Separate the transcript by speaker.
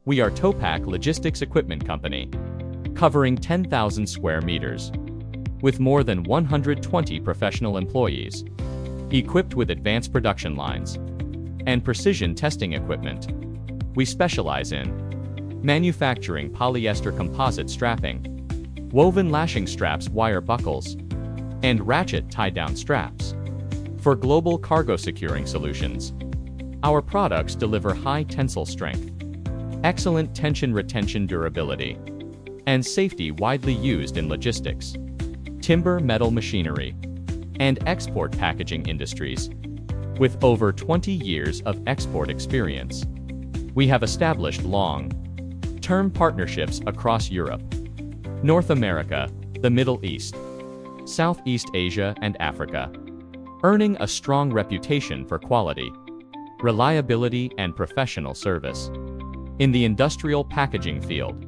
Speaker 1: We are Topack Logistics Equipment Company, covering 10,000 square meters, with more than 120 professional employees, equipped with advanced production lines and precision testing equipment. We specialize in manufacturing polyester composite strapping, woven lashing straps, wire buckles, and ratchet tie-down straps for global cargo securing solutions. Our products deliver high tensile strength, excellent tension retention durability, and safety widely used in logistics, timber, metal machinery, and export packaging industries. With over 20 years of export experience, we have established long-term partnerships across Europe, North America, the Middle East, Southeast Asia, and Africa, earning a strong reputation for quality, reliability, and professional service in the industrial packaging field.